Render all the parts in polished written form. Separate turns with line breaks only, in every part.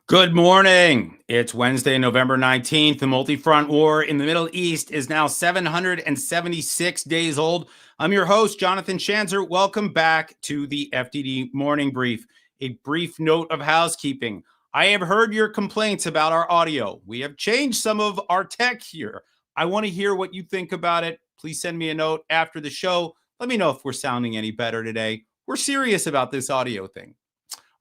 Good morning. It's Wednesday, November 19th. The multi-front war in the Middle East is now 776 days old. I'm your host, Jonathan Schanzer. Welcome back to the FDD Morning Brief. A brief note of housekeeping. I have heard your complaints about our audio. We have changed some of our tech here. I want to hear what you think about it. Please send me a note after the show. Let me know if we're sounding any better today. We're serious about this audio thing.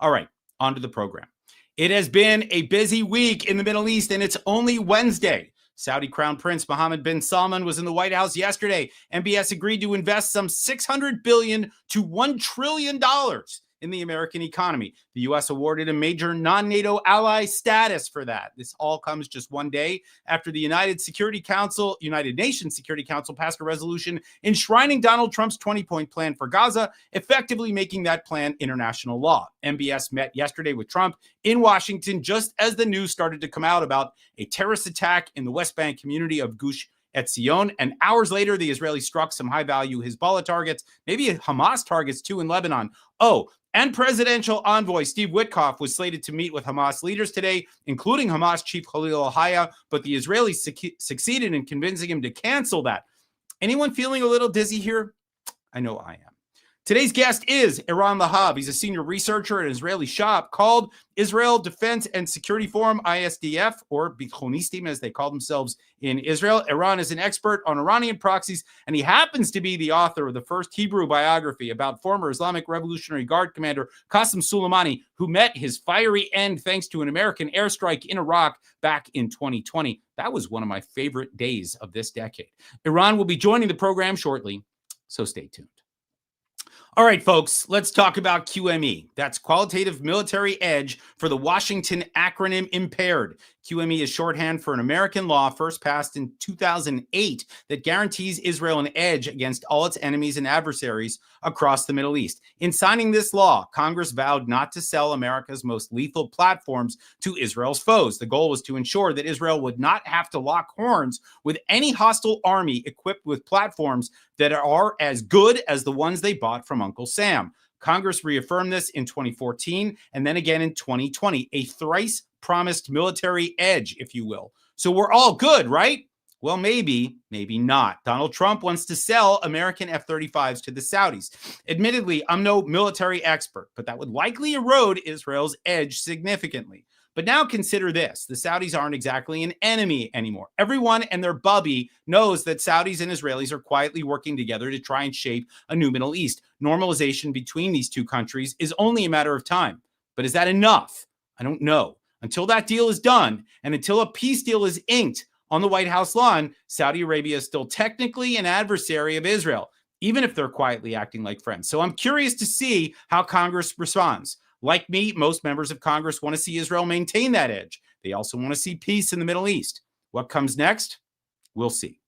All right, on to the program. It has been a busy week in the Middle East, and it's only Wednesday. Saudi Crown Prince Mohammed bin Salman was in the White House yesterday. MBS agreed to invest some $600 billion to $1 trillion in the American economy. The U.S. awarded a major non-NATO ally status for that. This all comes just one day after the United Nations Security Council passed a resolution enshrining Donald Trump's 20-point plan for Gaza, effectively making that plan international law. MBS met yesterday with Trump in Washington just as the news started to come out about a terrorist attack in the West Bank community of Gush Etzion, and hours later, the Israelis struck some high-value Hezbollah targets, maybe Hamas targets too in Lebanon. Oh, and presidential envoy Steve Witkoff was slated to meet with Hamas leaders today, including Hamas chief Khalil al-Hayya, but the Israelis succeeded in convincing him to cancel that. Anyone feeling a little dizzy here? I know I am. Today's guest is Eran Lahav. He's a senior researcher at an Israeli shop called Israel Defense and Security Forum, ISDF, or Bitronistim, as they call themselves in Israel. Eran is an expert on Iranian proxies, and he happens to be the author of the first Hebrew biography about former Islamic Revolutionary Guard commander Qasem Soleimani, who met his fiery end thanks to an American airstrike in Iraq back in 2020. That was one of my favorite days of this decade. Eran will be joining the program shortly, so stay tuned. All right, folks, let's talk about QME. That's Qualitative Military Edge for the Washington acronym IMPAIRED. QME is shorthand for an American law first passed in 2008 that guarantees Israel an edge against all its enemies and adversaries across the Middle East. In signing this law, Congress vowed not to sell America's most lethal platforms to Israel's foes. The goal was to ensure that Israel would not have to lock horns with any hostile army equipped with platforms that are as good as the ones they bought from Uncle Sam. Congress reaffirmed this in 2014 and then again in 2020, a thrice promised military edge, if you will. So we're all good, right? Well, maybe not. Donald Trump wants to sell American F-35s to the Saudis. Admittedly, I'm no military expert, but that would likely erode Israel's edge significantly. But now consider this. The Saudis aren't exactly an enemy anymore. Everyone and their bubby knows that Saudis and Israelis are quietly working together to try and shape a new Middle East. Normalization between these two countries is only a matter of time. But is that enough? I don't know. Until that deal is done, and until a peace deal is inked on the White House lawn, Saudi Arabia is still technically an adversary of Israel, even if they're quietly acting like friends. So I'm curious to see how Congress responds. Like me, most members of Congress want to see Israel maintain that edge. They also want to see peace in the Middle East. What comes next? We'll see.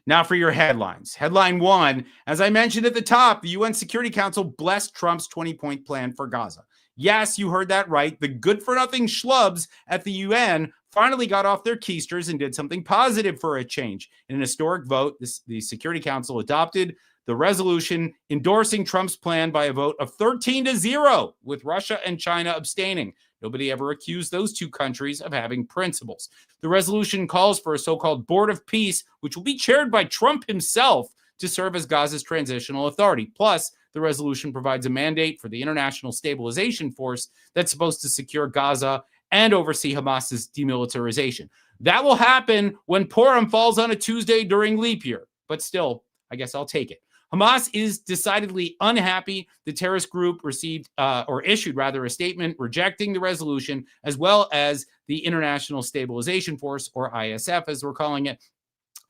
Now for your headlines. Headline 1, as I mentioned at the top, the UN Security Council blessed Trump's 20-point plan for Gaza. Yes, you heard that right. The good-for-nothing schlubs at the UN finally got off their keisters and did something positive for a change. In an historic vote, the Security Council adopted the resolution endorsing Trump's plan by a vote of 13-0, with Russia and China abstaining. Nobody ever accused those two countries of having principles. The resolution calls for a so-called Board of Peace, which will be chaired by Trump himself, to serve as Gaza's transitional authority. Plus, the resolution provides a mandate for the International Stabilization Force that's supposed to secure Gaza and oversee Hamas's demilitarization. That will happen when Purim falls on a Tuesday during leap year. But still, I guess I'll take it. Hamas is decidedly unhappy. The terrorist group issued a statement rejecting the resolution, as well as the International Stabilization Force, or ISF, as we're calling it.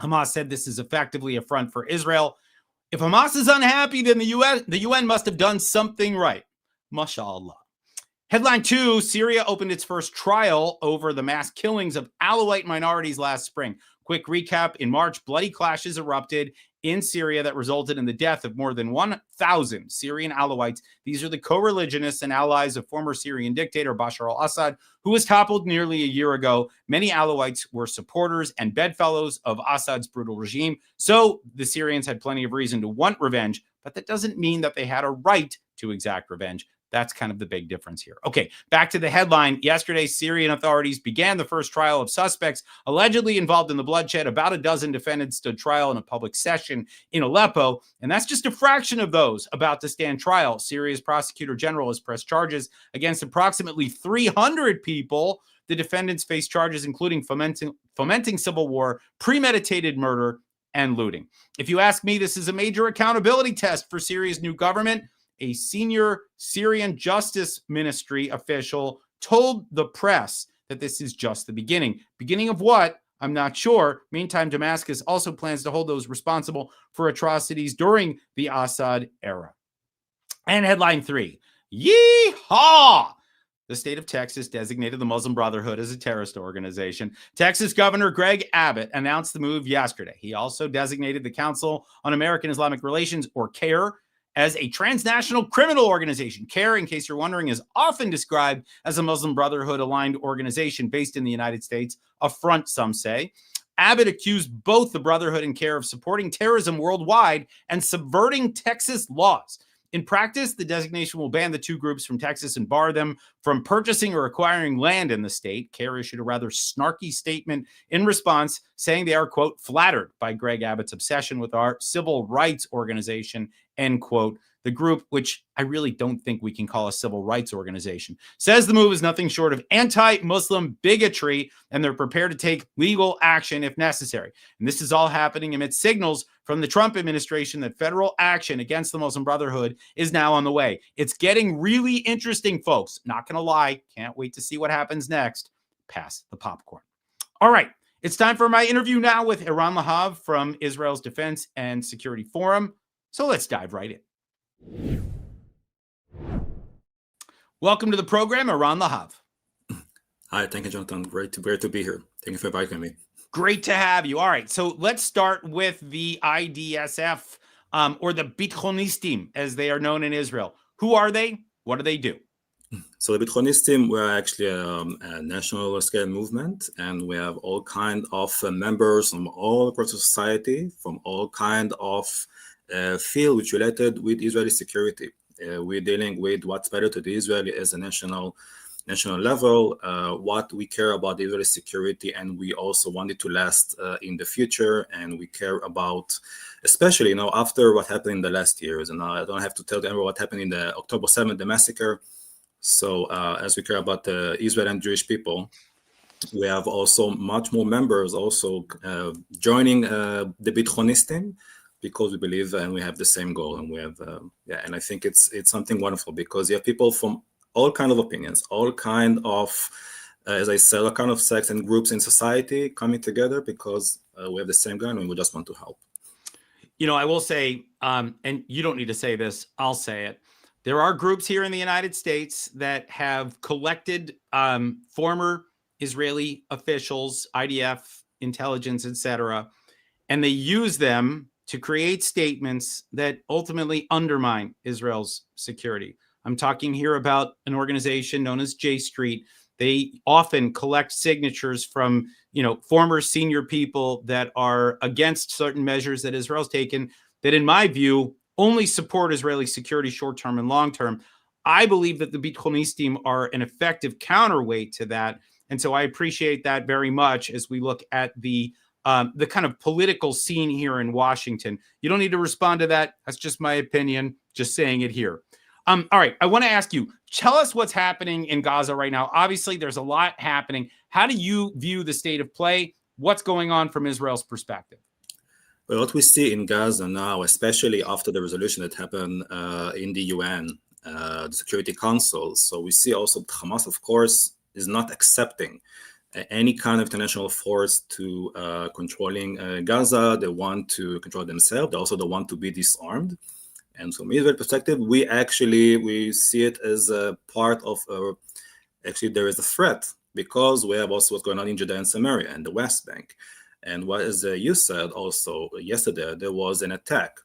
Hamas said this is effectively a front for Israel. If Hamas is unhappy, then the UN must have done something right. Mashallah. Headline 2, Syria opened its first trial over the mass killings of Alawite minorities last spring. Quick recap, in March, bloody clashes erupted in Syria that resulted in the death of more than 1,000 Syrian Alawites. These are the co-religionists and allies of former Syrian dictator Bashar al-Assad, who was toppled nearly a year ago. Many Alawites were supporters and bedfellows of Assad's brutal regime, so the Syrians had plenty of reason to want revenge, but that doesn't mean that they had a right to exact revenge. That's kind of the big difference here. Okay, back to the headline. Yesterday, Syrian authorities began the first trial of suspects allegedly involved in the bloodshed. About a dozen defendants stood trial in a public session in Aleppo, and that's just a fraction of those about to stand trial. Syria's prosecutor general has pressed charges against approximately 300 people. The defendants face charges including fomenting civil war, premeditated murder, and looting. If you ask me, this is a major accountability test for Syria's new government. A senior Syrian Justice Ministry official told the press that this is just the beginning. Beginning of what? I'm not sure. Meantime, Damascus also plans to hold those responsible for atrocities during the Assad era. And headline 3, yeehaw! The state of Texas designated the Muslim Brotherhood as a terrorist organization. Texas Governor Greg Abbott announced the move yesterday. He also designated the Council on American Islamic Relations, or CAIR, as a transnational criminal organization. CAIR, in case you're wondering, is often described as a Muslim Brotherhood-aligned organization based in the United States, a front, some say. Abbott accused both the Brotherhood and CAIR of supporting terrorism worldwide and subverting Texas laws. In practice, the designation will ban the two groups from Texas and bar them from purchasing or acquiring land in the state. CAIR issued a rather snarky statement in response, saying they are, quote, flattered by Greg Abbott's obsession with our civil rights organization, end quote. The group, which I really don't think we can call a civil rights organization, says the move is nothing short of anti-Muslim bigotry, and they're prepared to take legal action if necessary. And this is all happening amidst signals from the Trump administration that federal action against the Muslim Brotherhood is now on the way. It's getting really interesting, folks. Not going to lie. Can't wait to see what happens next. Pass the popcorn. All right. It's time for my interview now with Eran Lahav from Israel's Defense and Security Forum. So let's dive right in. Welcome to the program, Eran Lahav.
Hi, thank you, Jonathan. Great to be here. Thank you for inviting me.
Great to have you. All right, so let's start with the IDSF, or the Bitronistim, as they are known in Israel. Who are they? What do they do?
So the Bitronistim, we're actually a national scale movement, and we have all kind of members from all across society, from all kind of field which related with Israeli security. We're dealing with what's better to the Israeli as a national level, what we care about the Israeli security, and we also want it to last in the future. And we care about, especially, after what happened in the last years. And I don't have to tell them what happened in the October 7th, the massacre. So as we care about the Israel and Jewish people, we have also much more members also joining the Bitronistim, because we believe and we have the same goal, and we have and I think it's something wonderful, because you have people from all kind of opinions, all kind of as I said, all kind of sects and groups in society coming together because we have the same goal and we just want to help.
I will say, and you don't need to say this, I'll say it. There are groups here in the United States that have collected former Israeli officials, IDF, intelligence, etc., and they use them to create statements that ultimately undermine Israel's security. I'm talking here about an organization known as J Street. They often collect signatures from, former senior people that are against certain measures that Israel's taken that, in my view, only support Israeli security short-term and long-term. I believe that the Bitronistim are an effective counterweight to that. And so I appreciate that very much as we look at the kind of political scene here in Washington. You don't need to respond to that. That's just my opinion, just saying it here. All right, I want to ask you, tell us what's happening in Gaza right now. Obviously, there's a lot happening. How do you view the state of play? What's going on from Israel's perspective?
Well, what we see in Gaza now, especially after the resolution that happened in the UN, the Security Council, so we see also Hamas, of course, is not accepting any kind of international force to controlling Gaza. They want to control themselves. They also don't want to be disarmed. And from Israel's perspective, we see it as a part of, actually there is a threat, because we have also what's going on in Judea and Samaria and the West Bank. And what, as you said also yesterday, there was an attack.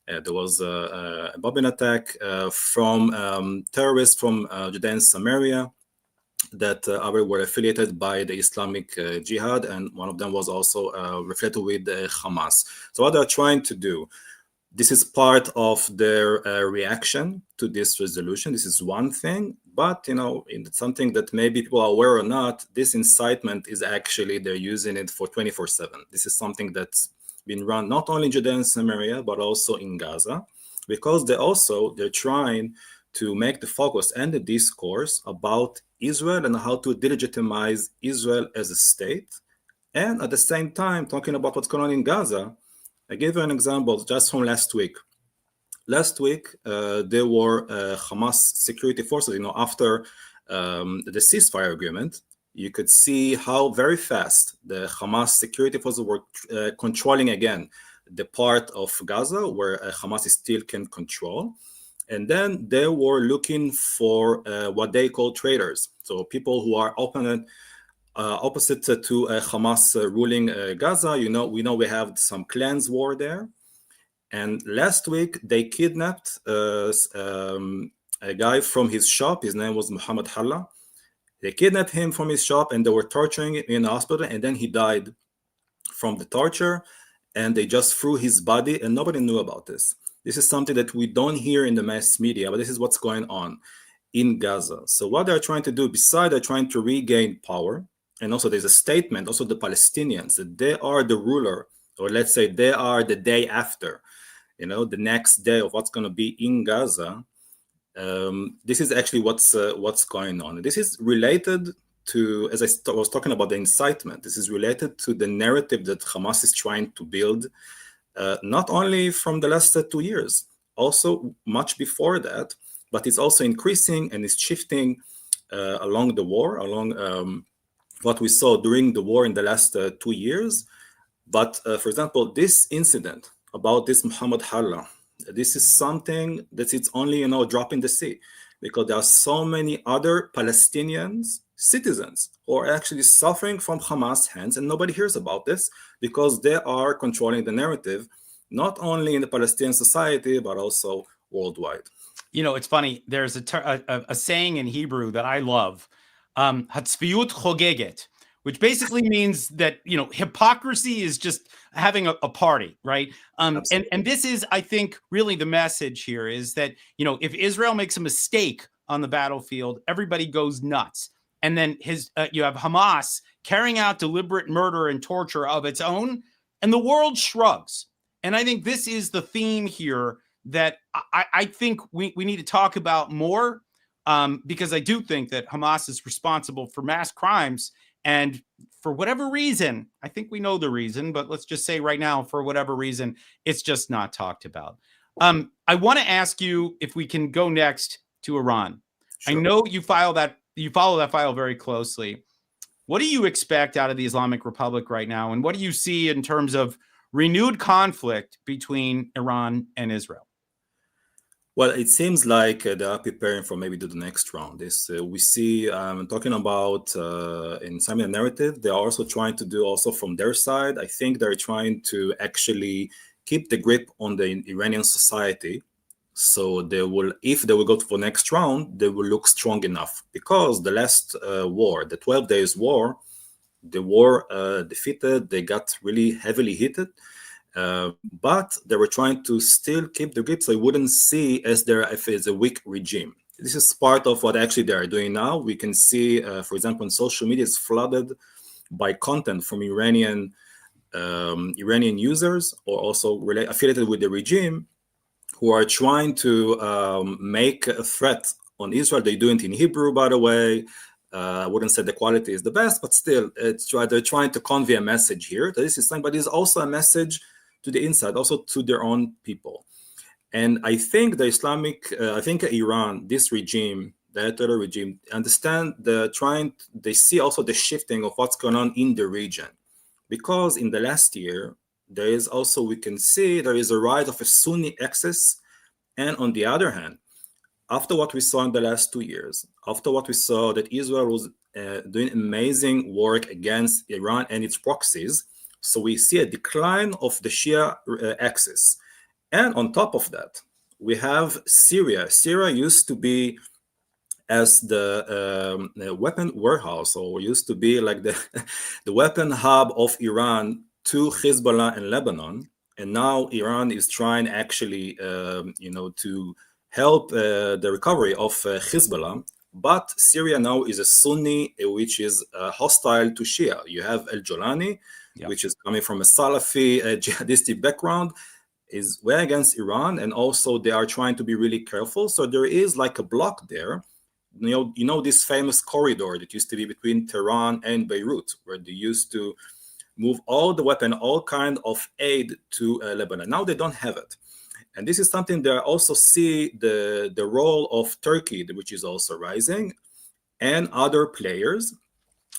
There was a bombing attack from terrorists from Judea and Samaria that were affiliated by the Islamic Jihad, and one of them was also affiliated with Hamas. So what they're trying to do, This is part of their reaction to this resolution. This is one thing, but it's something that maybe people are aware or not. This incitement is actually they're using it for 24/7. This is something that's been run not only in Judea and Samaria but also in Gaza, because they're trying to make the focus and the discourse about Israel and how to delegitimize Israel as a state, and at the same time talking about what's going on in Gaza. I give you an example just from last week. Last week, there were Hamas security forces. After the ceasefire agreement, you could see how very fast the Hamas security forces were controlling again the part of Gaza where Hamas still can control. And then they were looking for what they call traitors, so people who are opposite to Hamas ruling Gaza. We know we have some clans war there. And last week they kidnapped a guy from his shop. His name was Muhammad Halla. They kidnapped him from his shop and they were torturing him in the hospital, and then he died from the torture, and they just threw his body and nobody knew about this. This is something that we don't hear in the mass media, but this is what's going on in Gaza. So what they're trying to do, besides they're trying to regain power, and also there's a statement, also the Palestinians, that they are the ruler, or let's say they are the day after, the next day of what's going to be in Gaza. This is actually what's going on. This is related to, as I was talking about the incitement, this is related to the narrative that Hamas is trying to build, not only from the last 2 years, also much before that, but it's also increasing and is shifting along the war, along what we saw during the war in the last 2 years. But for example, this incident about this Muhammad Halla, this is something that it's only a drop in the sea, because there are so many other Palestinians citizens who are actually suffering from Hamas hands, and nobody hears about this because they are controlling the narrative, not only in the Palestinian society but also worldwide.
It's funny. There's a saying in Hebrew that I love, "Hatzviut chogeget," which basically means that hypocrisy is just having a party, right? And this is, I think, really the message here is that if Israel makes a mistake on the battlefield, everybody goes nuts, and then you have Hamas carrying out deliberate murder and torture of its own, and the world shrugs. And I think this is the theme here that I think we need to talk about more, because I do think that Hamas is responsible for mass crimes. And for whatever reason, I think we know the reason, but let's just say right now, for whatever reason, it's just not talked about. I want to ask you if we can go next to Iran. Sure. I know you follow that file very closely. What do you expect out of the Islamic Republic right now? And what do you see in terms of renewed conflict between Iran and Israel?
Well, it seems like they are preparing for maybe the next round. We see talking about in some narrative, they are also trying to do also from their side. I think they're trying to actually keep the grip on the Iranian society. So if they will go to the next round, they will look strong enough, because the last war, the 12 days war, the war defeated, they got really heavily hit. But they were trying to still keep the grip, so you wouldn't see as a weak regime. This is part of what actually they are doing now. We can see, for example, on social media, it's flooded by content from Iranian users, or also affiliated with the regime, who are trying to make a threat on Israel. They do it in Hebrew, by the way. I wouldn't say the quality is the best, but still, they're trying to convey a message here. This is something, but it's also a message to the inside, also to their own people. And I think Iran, this regime, the Ayatollah regime, understand they see also the shifting of what's going on in the region. Because in the last year, we can see there is a rise of a Sunni axis. And on the other hand, after what we saw in the last 2 years, after what we saw that Israel was doing amazing work against Iran and its proxies, so we see a decline of the Shia axis. And on top of that, we have Syria. Syria used to be as the weapon warehouse, or used to be like the weapon hub of Iran to Hezbollah and Lebanon. And now Iran is trying actually, to help the recovery of Hezbollah. But Syria now is a Sunni, which is hostile to Shia. You have al-Jolani, which is coming from a Salafi jihadistic background, is way against Iran, and also they are trying to be really careful. So there is like a block there. You know this famous corridor that used to be between Tehran and Beirut, where they used to move all the weapon, all kind of aid to Lebanon. Now they don't have it. And this is something that I also see the role of Turkey, which is also rising, and other players.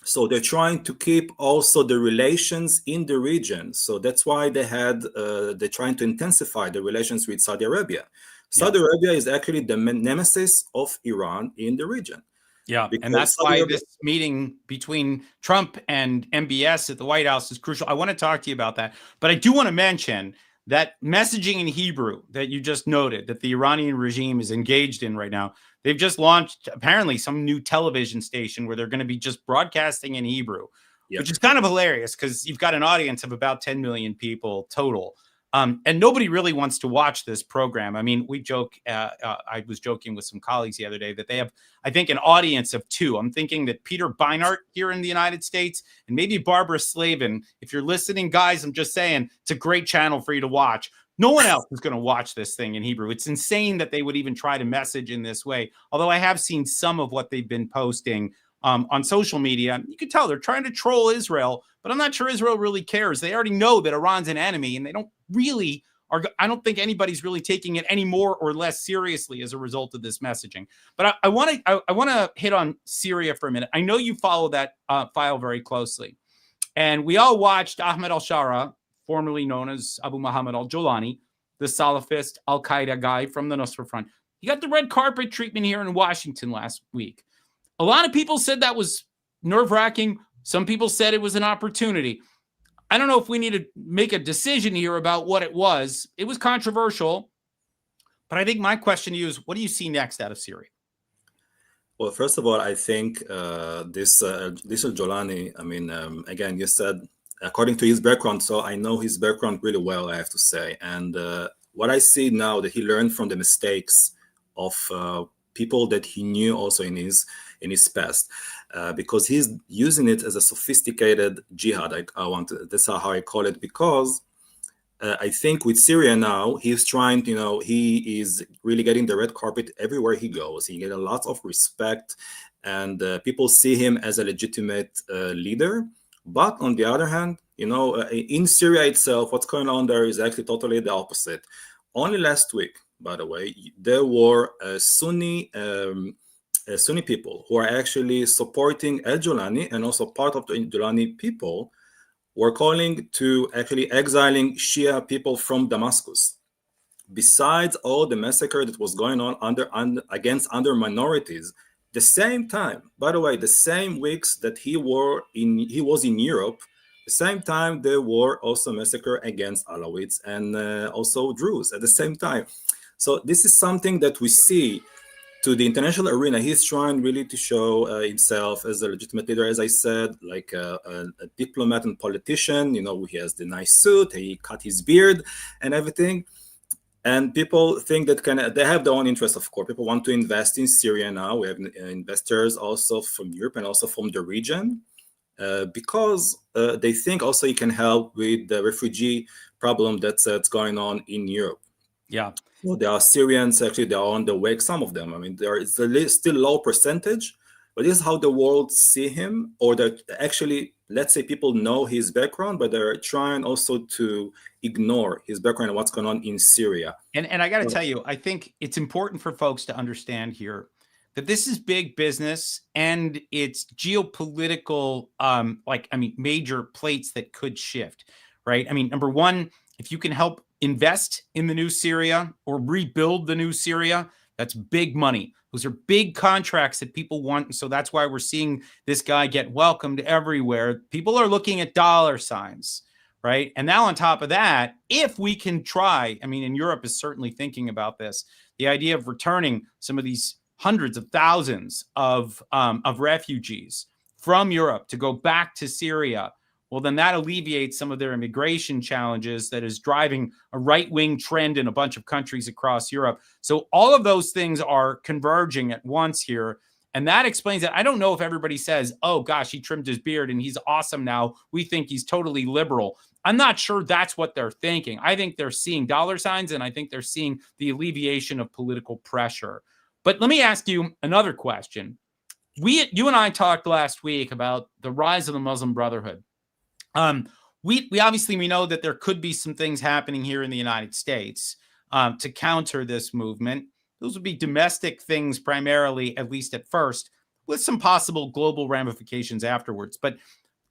So they're trying to keep also the relations in the region. So that's why they're trying to intensify the relations with Saudi Arabia. Saudi Arabia is actually the nemesis of Iran in the region.
Yeah, and that's why this meeting between Trump and MBS at the White House is crucial. I want to talk to you about that. But I do want to mention that messaging in Hebrew that you just noted that the Iranian regime is engaged in right now. They've just launched apparently some new television station where they're going to be just broadcasting in Hebrew, which is kind of hilarious because you've got an audience of about 10 million people total. And nobody really wants to watch this program. I mean, we joke, I was joking with some colleagues the other day that they have, I think, an audience of 2. I'm thinking that Peter Beinart here in the United States and maybe Barbara Slavin. If you're listening, guys, I'm just saying it's a great channel for you to watch. No one else is going to watch this thing in Hebrew. It's insane that they would even try to message in this way. Although I have seen some of what they've been posting on social media. You can tell they're trying to troll Israel, but I'm not sure Israel really cares. They already know that Iran's an enemy, and they don't really I don't think anybody's really taking it any more or less seriously as a result of this messaging. But I want to hit on Syria for a minute. I know you follow that file very closely, and we all watched Ahmed al-Shara, formerly known as Abu Muhammad al-Jolani, the Salafist al-Qaeda guy from the Nusra Front. He got the red carpet treatment here in Washington last week. A lot of people said that was nerve-wracking. Some people said it was an opportunity. I don't know if we need to make a decision here about what it was. It was controversial. But I think my question to you is, what do you see next out of Syria?
Well, first of all, I think this al-Jolani, I mean, again, you said, according to his background, so I know his background really well, I have to say. And what I see now that he learned from the mistakes of people that he knew also in his past, because he's using it as a sophisticated jihad. That's how I call it, because I think with Syria now, he's trying, he is really getting the red carpet everywhere he goes. He gets a lot of respect, and people see him as a legitimate leader. But on the other hand, in Syria itself, what's going on there is actually totally the opposite. Only last week, by the way, there were Sunni people who are actually supporting al-Jolani, and also part of the al-Jolani people were calling to actually exiling Shia people from Damascus. Besides all the massacre that was going on against minorities, the same time, by the way, the same weeks that he was in Europe, the same time there were also massacre against Alawites and also Druze at the same time. So this is something that we see to the international arena. He's trying really to show himself as a legitimate leader, as I said, like a diplomat and politician. He has the nice suit, he cut his beard and everything. And people think that they have their own interests, of course. People want to invest in Syria now. We have investors also from Europe and also from the region, because they think also it can help with the refugee problem that's going on in Europe.
Yeah.
Well, there are Syrians, actually, they are on the way, some of them. I mean, there is still low percentage, but this is how the world see him, or that actually, let's say people know his background, but they're trying also to ignore his background and what's going on in Syria.
And I got to tell you, I think it's important for folks to understand here that this is big business, and it's geopolitical, major plates that could shift, right? I mean, number one, if you can help invest in the new Syria or rebuild the new Syria, that's big money. Those are big contracts that people want. And so that's why we're seeing this guy get welcomed everywhere. People are looking at dollar signs, right? And now on top of that, if we can try, I mean, and Europe is certainly thinking about this, the idea of returning some of these hundreds of thousands of refugees from Europe to go back to Syria, well, then that alleviates some of their immigration challenges that is driving a right-wing trend in a bunch of countries across Europe. So all of those things are converging at once here. And that explains it. I don't know if everybody says, oh, gosh, he trimmed his beard and he's awesome now. We think he's totally liberal. I'm not sure that's what they're thinking. I think they're seeing dollar signs, and I think they're seeing the alleviation of political pressure. But let me ask you another question. You and I talked last week about the rise of the Muslim Brotherhood. We obviously know that there could be some things happening here in the United States to counter this movement. Those would be domestic things primarily, at least at first, with some possible global ramifications afterwards. But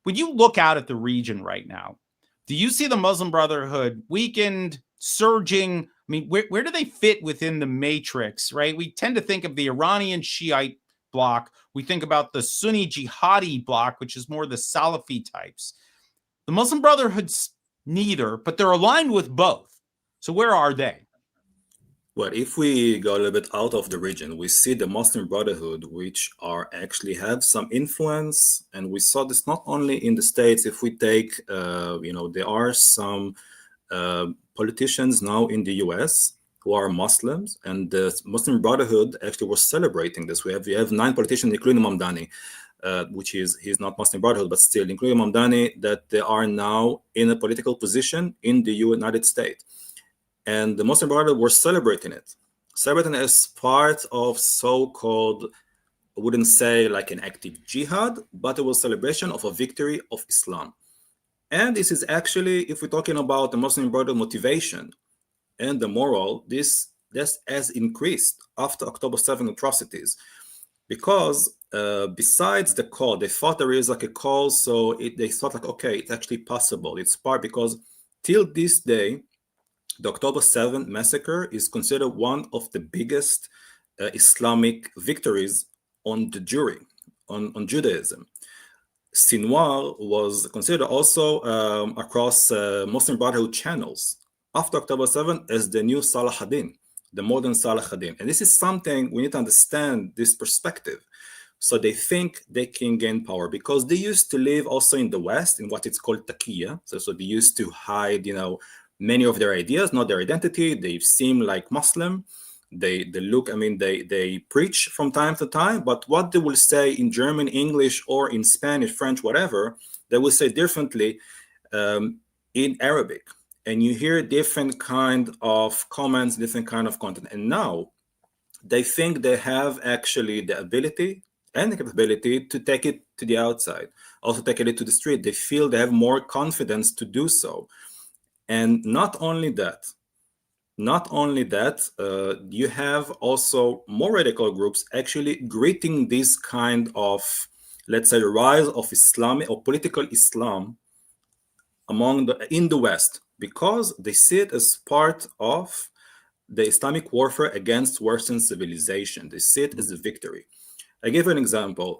when you look out at the region right now, do you see the Muslim Brotherhood weakened, surging? I mean, where do they fit within the matrix, right? We tend to think of the Iranian Shiite bloc. We think about the Sunni jihadi bloc, which is more the Salafi types. The Muslim Brotherhood's neither, but they're aligned with both. So where are they?
Well, if we go a little bit out of the region, we see the Muslim Brotherhood, which are actually have some influence, and we saw this not only in the States. If we take, there are some politicians now in the U.S. who are Muslims, and the Muslim Brotherhood actually was celebrating this. We have 9 politicians, including Mamdani, he's not Muslim Brotherhood, but still, including Mamdani, that they are now in a political position in the United States. And the Muslim Brotherhood were celebrating as part of so-called, I wouldn't say like an active jihad, but it was celebration of a victory of Islam. And this is actually, if we're talking about the Muslim Brotherhood motivation and the moral, this has increased after October 7 atrocities. Because besides the call, they thought there is like a call, so they thought like, okay, it's actually possible. It's part because till this day, the October 7th massacre is considered one of the biggest Islamic victories on the jury, on Judaism. Sinwar was considered also across Muslim Brotherhood channels after October 7th as the new Salah ad-Din, the modern Salah ad-Din. And this is something we need to understand, this perspective. So they think they can gain power because they used to live also in the West in what it's called taqiyya. So they used to hide, many of their ideas, not their identity. They seem like Muslim. They look, they preach from time to time, but what they will say in German, English, or in Spanish, French, whatever, they will say differently in Arabic. And you hear different kind of comments, different kind of content. And now they think they have actually the ability and the capability to take it to the outside, also take it to the street. They feel they have more confidence to do so. And not only that, you have also more radical groups actually greeting this kind of, let's say, rise of Islamic or political Islam in the West, because they see it as part of the Islamic warfare against Western civilization. They see it as a victory. I give an example.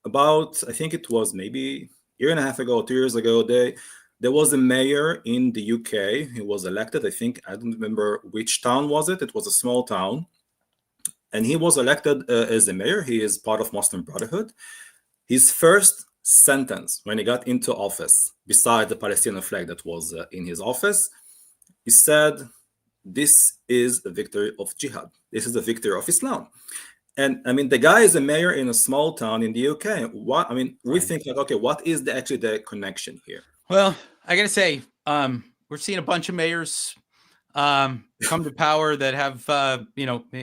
I think it was maybe a year and a half ago, 2 years ago, there was a mayor in the UK. He was elected. I don't remember which town was it. It was a small town. And he was elected as a mayor. He is part of Muslim Brotherhood. His first sentence when he got into office, beside the Palestinian flag that was in his office, he said, "This is the victory of jihad. This is the victory of Islam." And the guy is a mayor in a small town in the UK. We think like, okay, what is actually the connection here?
Well, I got to say, we're seeing a bunch of mayors come to power that have,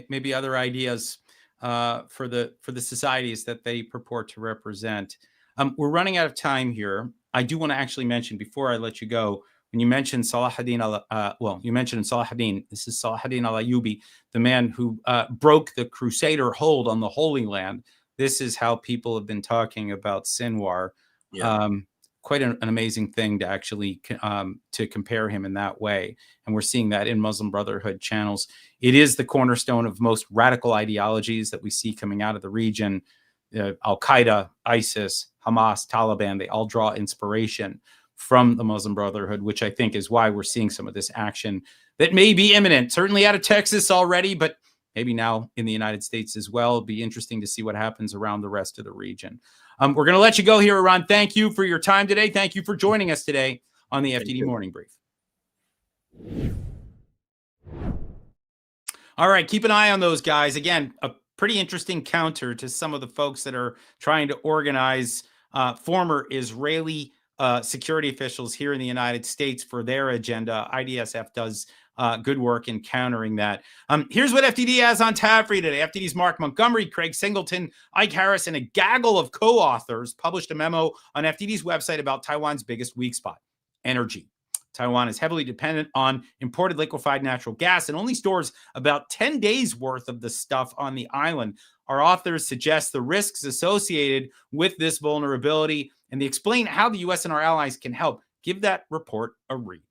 maybe other ideas for the societies that they purport to represent. We're running out of time here. I do want to actually mention, before I let you go, when you mentioned Salah ad-Din you mentioned Salah ad-Din. This is Salah ad-Din al-Ayyubi, the man who broke the Crusader hold on the Holy Land. This is how people have been talking about Sinwar. Yeah. Quite an amazing thing to actually to compare him in that way. And we're seeing that in Muslim Brotherhood channels. It is the cornerstone of most radical ideologies that we see coming out of the region. Al-Qaeda, ISIS, Hamas, Taliban, they all draw inspiration from the Muslim Brotherhood, which I think is why we're seeing some of this action that may be imminent, certainly out of Texas already, but maybe now in the United States as well. It'll be interesting to see what happens around the rest of the region. We're going to let you go here, Eran. Thank you for your time today. Thank you for joining us today on the FDD Morning Brief. All right, keep an eye on those guys. Again, a pretty interesting counter to some of the folks that are trying to organize former Israeli security officials here in the United States for their agenda. IDSF does good work in countering that. Here's what FDD has on tap for you today. FDD's Mark Montgomery, Craig Singleton, Ike Harris, and a gaggle of co-authors published a memo on FDD's website about Taiwan's biggest weak spot, energy. Taiwan is heavily dependent on imported liquefied natural gas and only stores about 10 days worth of the stuff on the island. Our authors suggest the risks associated with this vulnerability, and they explain how the U.S. and our allies can help. Give that report a read.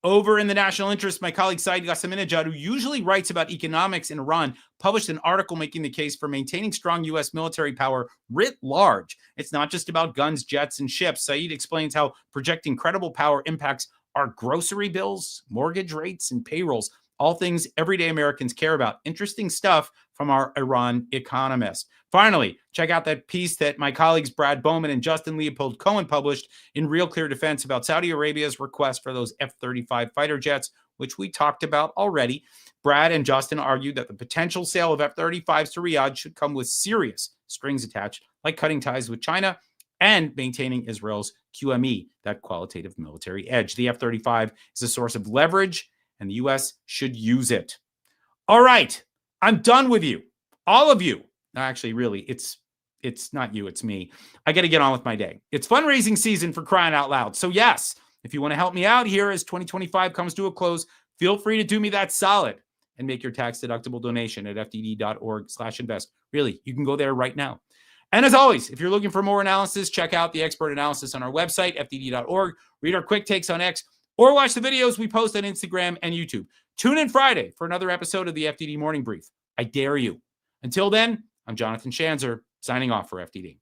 Over in the national interest, my colleague Saeed Ghassaminejad, who usually writes about economics in Iran, published an article making the case for maintaining strong U.S. military power writ large. It's not just about guns, jets, and ships. Saeed explains how projecting credible power impacts our grocery bills, mortgage rates, and payrolls, all things everyday Americans care about. Interesting stuff from our Iran economist. Finally, check out that piece that my colleagues Brad Bowman and Justin Leopold Cohen published in Real Clear Defense about Saudi Arabia's request for those F-35 fighter jets, which we talked about already. Brad and Justin argued that the potential sale of F-35s to Riyadh should come with serious strings attached, like cutting ties with China and maintaining Israel's QME, that qualitative military edge. The F-35 is a source of leverage, and the U.S. should use it. All right, I'm done with you. All of you. Actually, really, it's not you, it's me. I got to get on with my day. It's fundraising season for crying out loud. So yes, if you want to help me out here as 2025 comes to a close, feel free to do me that solid and make your tax-deductible donation at fdd.org/invest. Really, you can go there right now. And as always, if you're looking for more analysis, check out the expert analysis on our website, fdd.org. Read our quick takes on X, or watch the videos we post on Instagram and YouTube. Tune in Friday for another episode of the FDD Morning Brief. I dare you. Until then, I'm Jonathan Schanzer, signing off for FDD.